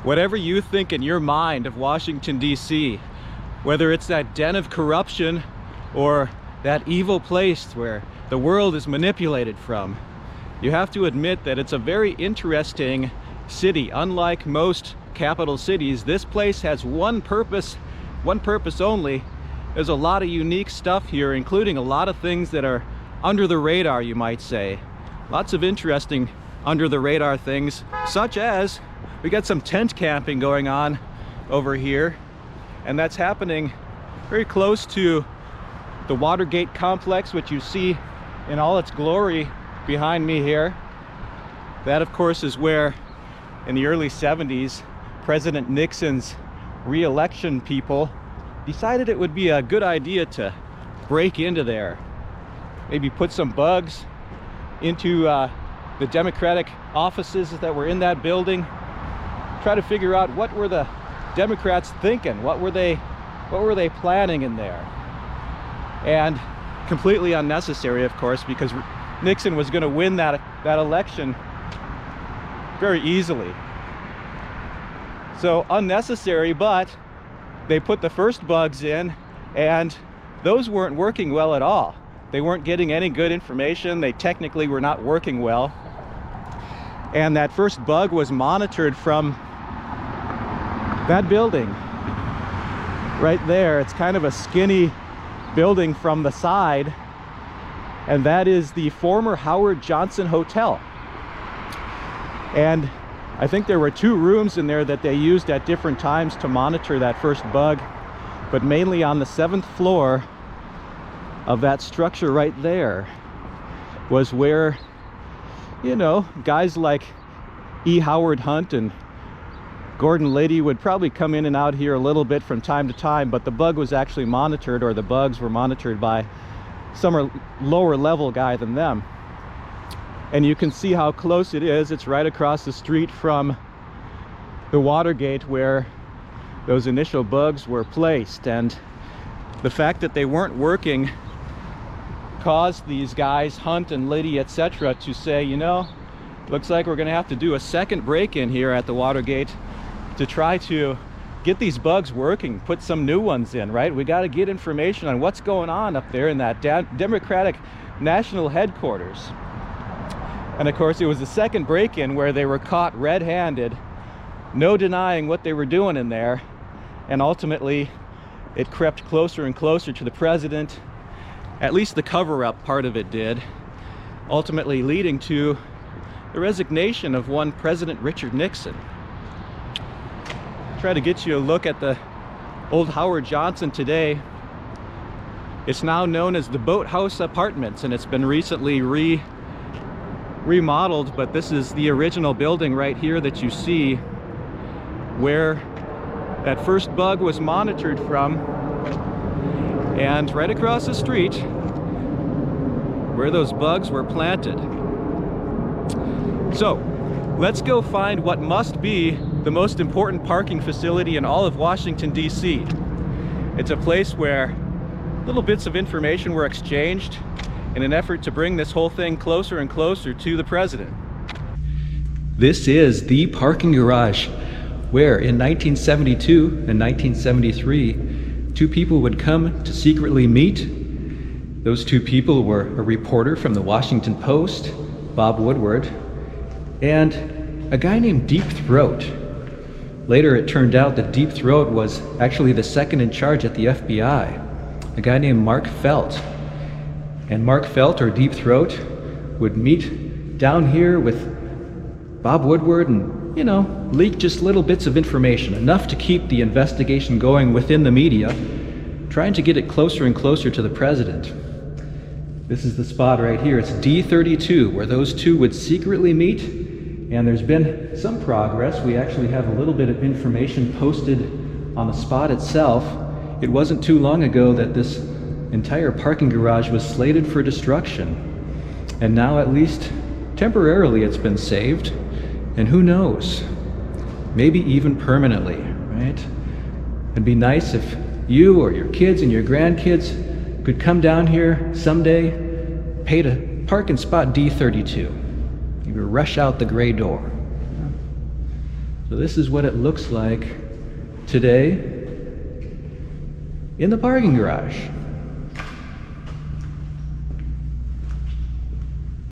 Whatever you think in your mind of Washington, D.C., whether it's that den of corruption or that evil place where the world is manipulated from, you have to admit that it's a very interesting city. Unlike most capital cities, this place has one purpose only. There's a lot of unique stuff here, including a lot of things that are under the radar, you might say. Lots of interesting under the radar things, such as we got some tent camping going on over here, and that's happening very close to the Watergate complex, which you see in all its glory behind me here. That, of course, is where in the early 70s President Nixon's re-election people decided it would be a good idea to break into there, maybe put some bugs into the Democratic offices that were in that building, try to figure out what were the Democrats thinking, what were they planning in there. And completely unnecessary, of course, because Nixon was going to win that election very easily. So unnecessary, but they put the first bugs in, and those weren't working well at all. They weren't getting any good information. They technically were not working well. And that first bug was monitored from that building right there. It's kind of a skinny building from the side, and that is the former Howard Johnson Hotel. And I think there were 2 rooms in there that they used at different times to monitor that first bug, but mainly on the 7th floor of that structure right there was where, you know, guys like E. Howard Hunt and Gordon Liddy would probably come in and out here a little bit from time to time, but the bug was actually monitored, or the bugs were monitored by some lower level guy than them. And you can see how close it is. It's right across the street from the Watergate where those initial bugs were placed. And the fact that they weren't working caused these guys, Hunt and Liddy, etc., to say, you know, looks like we're going to have to do a second break-in here at the Watergate to try to get these bugs working, put some new ones in, right? We got to get information on what's going on up there in that Democratic National Headquarters. And of course, it was the second break-in where they were caught red-handed, no denying what they were doing in there, and ultimately it crept closer and closer to the president. At least the cover-up part of it did, ultimately leading to the resignation of one President Richard Nixon. Try to get you a look at the old Howard Johnson today. It's now known as the Boathouse Apartments, and it's been recently remodeled, but this is the original building right here that you see where that first bug was monitored from, and right across the street where those bugs were planted. So let's go find what must be the most important parking facility in all of Washington, D.C. It's a place where little bits of information were exchanged in an effort to bring this whole thing closer and closer to the president. This is the parking garage where in 1972 and 1973, 2 people would come to secretly meet. Those 2 people were a reporter from the Washington Post, Bob Woodward, and a guy named Deep Throat. Later it turned out that Deep Throat was actually the second in charge at the FBI, a guy named Mark Felt. And Mark Felt, or Deep Throat, would meet down here with Bob Woodward and, you know, leak just little bits of information, enough to keep the investigation going within the media, trying to get it closer and closer to the president. This is the spot right here. It's D32, where those 2 would secretly meet, and there's been some progress. We actually have a little bit of information posted on the spot itself. It wasn't too long ago that this entire parking garage was slated for destruction, and now at least temporarily it's been saved, and who knows, maybe even permanently, right? It'd be nice if you or your kids and your grandkids could come down here someday, pay to park in spot D32, maybe rush out the gray door. So this is what it looks like today in the parking garage.